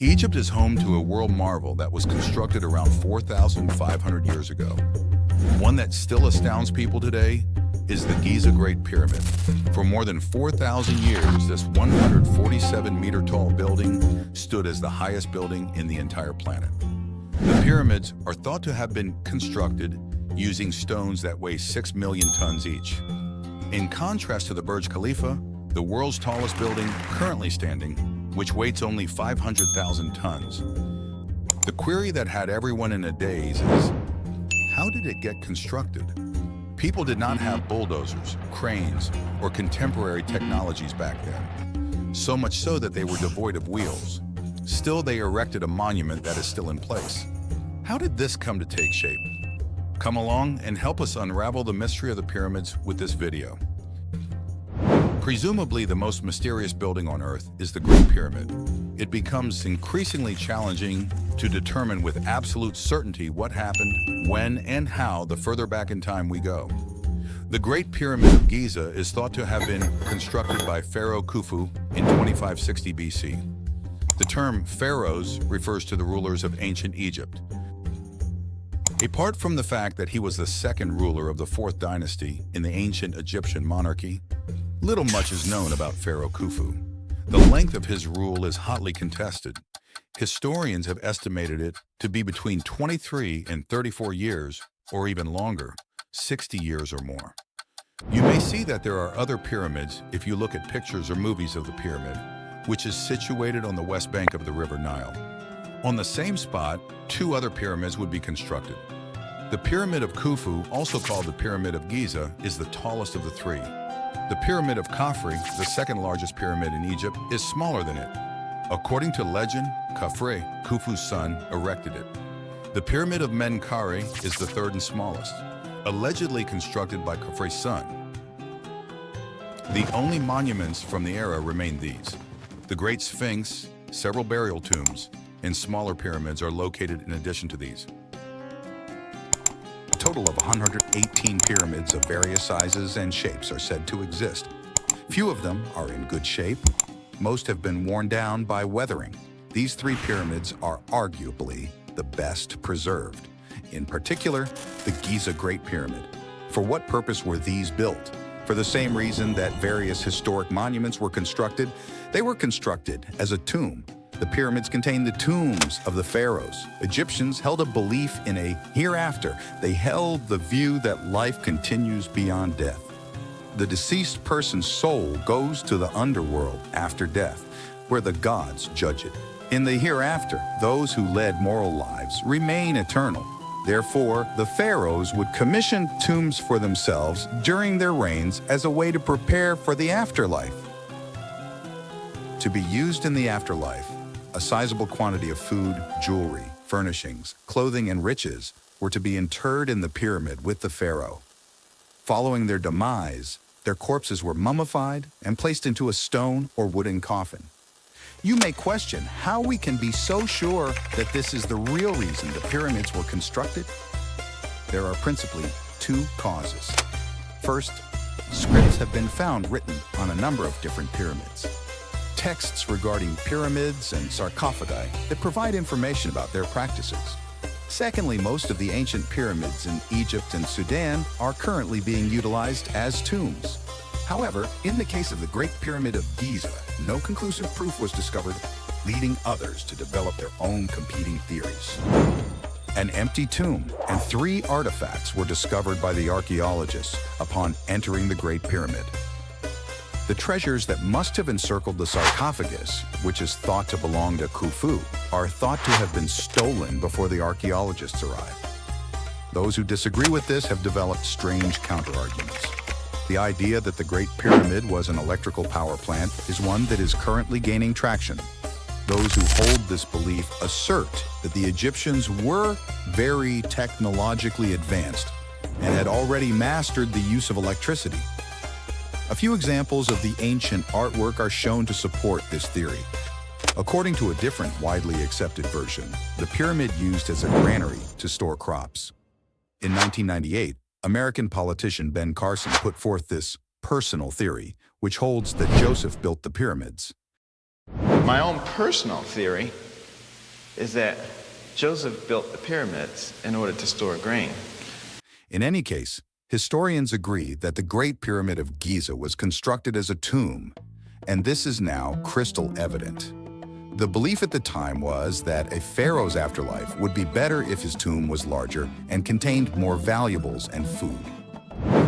Egypt is home to a world marvel that was constructed around 4,500 years ago. One that still astounds people today is the Giza Great Pyramid. For more than 4,000 years, this 147-meter-tall building stood as the highest building in the entire planet. The pyramids are thought to have been constructed using stones that weigh 6 million tons each. In contrast to the Burj Khalifa, the world's tallest building currently standing, which weighs only 500,000 tons. The query that had everyone in a daze is, how did it get constructed? People did not have bulldozers, cranes, or contemporary technologies back then, so much so that they were devoid of wheels. Still, they erected a monument that is still in place. How did this come to take shape? Come along and help us unravel the mystery of the pyramids with this video. Presumably the most mysterious building on Earth is the Great Pyramid. It becomes increasingly challenging to determine with absolute certainty what happened, when, and how the further back in time we go. The Great Pyramid of Giza is thought to have been constructed by Pharaoh Khufu in 2560 BC. The term Pharaohs refers to the rulers of ancient Egypt. Apart from the fact that he was the second ruler of the fourth dynasty in the ancient Egyptian monarchy, little much is known about Pharaoh Khufu. The length of his rule is hotly contested. Historians have estimated it to be between 23 and 34 years, or even longer, 60 years or more. You may see that there are other pyramids if you look at pictures or movies of the pyramid, which is situated on the west bank of the River Nile. On the same spot, two other pyramids would be constructed. The Pyramid of Khufu, also called the Pyramid of Giza, is the tallest of the three. The Pyramid of Khafre, the second largest pyramid in Egypt, is smaller than it. According to legend, Khafre, Khufu's son, erected it. The Pyramid of Menkaure is the third and smallest, allegedly constructed by Khafre's son. The only monuments from the era remain these. The Great Sphinx, several burial tombs, and smaller pyramids are located in addition to these. A total of 118 pyramids of various sizes and shapes are said to exist. Few of them are in good shape. Most have been worn down by weathering. These three pyramids are arguably the best preserved. In particular, the Giza Great Pyramid. For what purpose were these built? For the same reason that various historic monuments were constructed, they were constructed as a tomb. The pyramids contained the tombs of the pharaohs. Egyptians held a belief in a hereafter. They held the view that life continues beyond death. The deceased person's soul goes to the underworld after death, where the gods judge it. In the hereafter, those who led moral lives remain eternal. Therefore, the pharaohs would commission tombs for themselves during their reigns as a way to prepare for the afterlife. To be used in the afterlife, a sizable quantity of food, jewelry, furnishings, clothing, and riches were to be interred in the pyramid with the pharaoh. Following their demise, their corpses were mummified and placed into a stone or wooden coffin. You may question how we can be so sure that this is the real reason the pyramids were constructed. There are principally two causes. First, scripts have been found written on a number of different pyramids. Texts regarding pyramids and sarcophagi that provide information about their practices. Secondly, most of the ancient pyramids in Egypt and Sudan are currently being utilized as tombs. However, in the case of the Great Pyramid of Giza, no conclusive proof was discovered, leading others to develop their own competing theories. An empty tomb and 3 artifacts were discovered by the archaeologists upon entering the Great Pyramid. The treasures that must have encircled the sarcophagus, which is thought to belong to Khufu, are thought to have been stolen before the archaeologists arrived. Those who disagree with this have developed strange counterarguments. The idea that the Great Pyramid was an electrical power plant is one that is currently gaining traction. Those who hold this belief assert that the Egyptians were very technologically advanced and had already mastered the use of electricity. A few examples of the ancient artwork are shown to support this theory. According to a different widely accepted version, the pyramid used as a granary to store crops. In 1998, American politician Ben Carson put forth this personal theory, which holds that Joseph built the pyramids. My own personal theory is that Joseph built the pyramids in order to store grain. In any case, historians agree that the Great Pyramid of Giza was constructed as a tomb, and this is now crystal evident. The belief at the time was that a pharaoh's afterlife would be better if his tomb was larger and contained more valuables and food.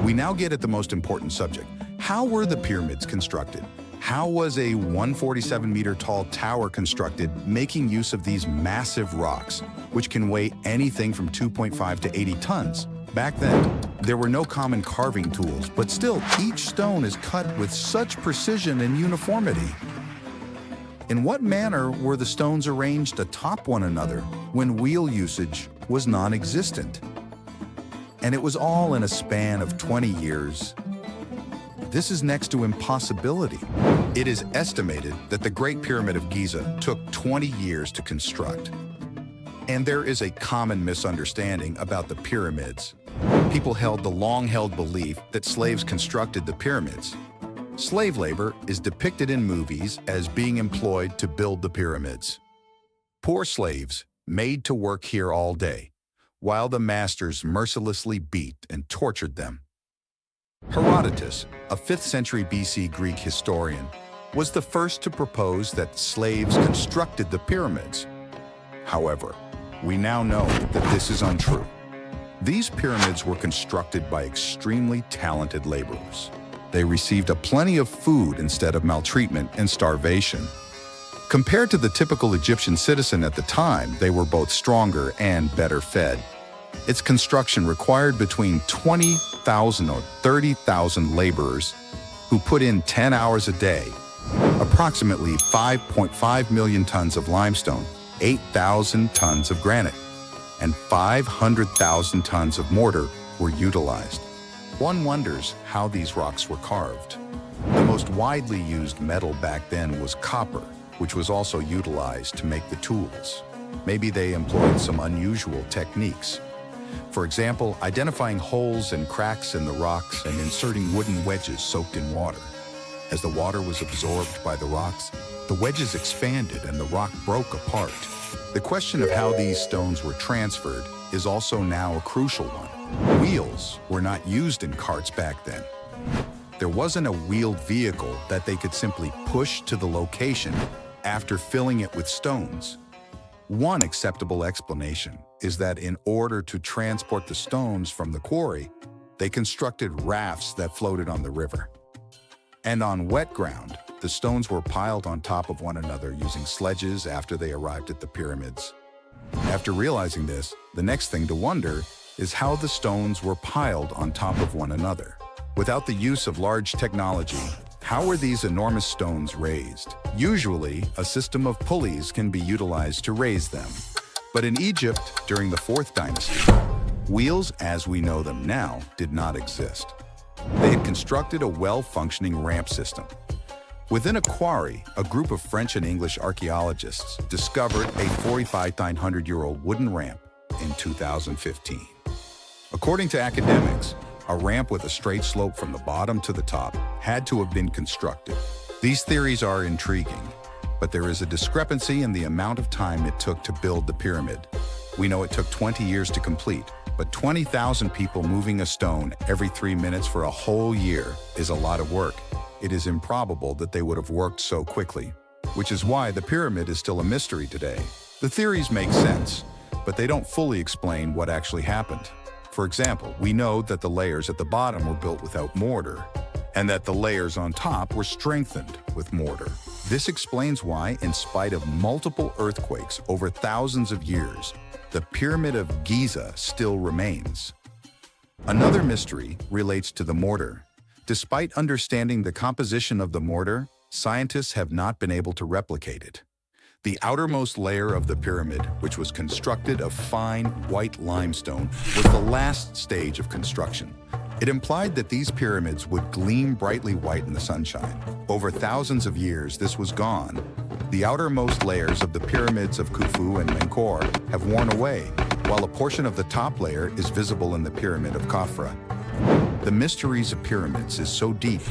We now get at the most important subject. How were the pyramids constructed? How was a 147-meter tall tower constructed, making use of these massive rocks, which can weigh anything from 2.5 to 80 tons? Back then, there were no common carving tools, but still, each stone is cut with such precision and uniformity. In what manner were the stones arranged atop one another when wheel usage was non-existent? And it was all in a span of 20 years. This is next to impossibility. It is estimated that the Great Pyramid of Giza took 20 years to construct. And there is a common misunderstanding about the pyramids. People held the long-held belief that slaves constructed the pyramids. Slave labor is depicted in movies as being employed to build the pyramids. Poor slaves made to work here all day, while the masters mercilessly beat and tortured them. Herodotus, a 5th century BC Greek historian, was the first to propose that slaves constructed the pyramids. However, we now know that this is untrue. These pyramids were constructed by extremely talented laborers. They received plenty of food instead of maltreatment and starvation. Compared to the typical Egyptian citizen at the time, they were both stronger and better fed. Its construction required between 20,000 or 30,000 laborers who put in 10 hours a day. Approximately 5.5 million tons of limestone, 8,000 tons of granite, and 500,000 tons of mortar were utilized. One wonders how these rocks were carved. The most widely used metal back then was copper, which was also utilized to make the tools. Maybe they employed some unusual techniques. For example, identifying holes and cracks in the rocks and inserting wooden wedges soaked in water. As the water was absorbed by the rocks, the wedges expanded and the rock broke apart. The question of how these stones were transferred is also now a crucial one. Wheels were not used in carts back then. There wasn't a wheeled vehicle that they could simply push to the location after filling it with stones. One acceptable explanation is that in order to transport the stones from the quarry, they constructed rafts that floated on the river. And on wet ground, the stones were piled on top of one another using sledges after they arrived at the pyramids. After realizing this, the next thing to wonder is how the stones were piled on top of one another. Without the use of large technology, how were these enormous stones raised? Usually, a system of pulleys can be utilized to raise them. But in Egypt, during the 4th dynasty, wheels as we know them now did not exist. They had constructed a well-functioning ramp system. Within a quarry, a group of French and English archaeologists discovered a 4,900-year-old wooden ramp in 2015. According to academics, a ramp with a straight slope from the bottom to the top had to have been constructed. These theories are intriguing, but there is a discrepancy in the amount of time it took to build the pyramid. We know it took 20 years to complete, but 20,000 people moving a stone every 3 minutes for a whole year is a lot of work. It is improbable that they would have worked so quickly, which is why the pyramid is still a mystery today. The theories make sense, but they don't fully explain what actually happened. For example, we know that the layers at the bottom were built without mortar, and that the layers on top were strengthened with mortar. This explains why, in spite of multiple earthquakes over thousands of years, the Pyramid of Giza still remains. Another mystery relates to the mortar. Despite understanding the composition of the mortar, scientists have not been able to replicate it. The outermost layer of the pyramid, which was constructed of fine white limestone, was the last stage of construction. It implied that these pyramids would gleam brightly white in the sunshine. Over thousands of years, this was gone. The outermost layers of the pyramids of Khufu and Menkaure have worn away, while a portion of the top layer is visible in the pyramid of Khafra. The mysteries of pyramids is so deep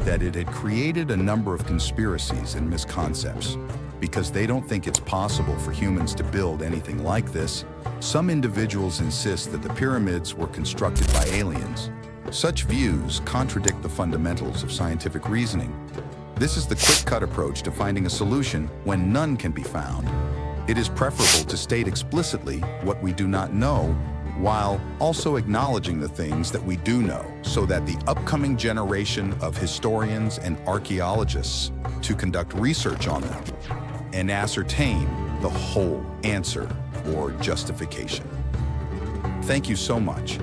that it had created a number of conspiracies and misconceptions. Because they don't think it's possible for humans to build anything like this, some individuals insist that the pyramids were constructed by aliens. Such views contradict the fundamentals of scientific reasoning. This is the quick-cut approach to finding a solution when none can be found. It is preferable to state explicitly what we do not know, while also acknowledging the things that we do know, so that the upcoming generation of historians and archaeologists to conduct research on them and ascertain the whole answer or justification. Thank you so much.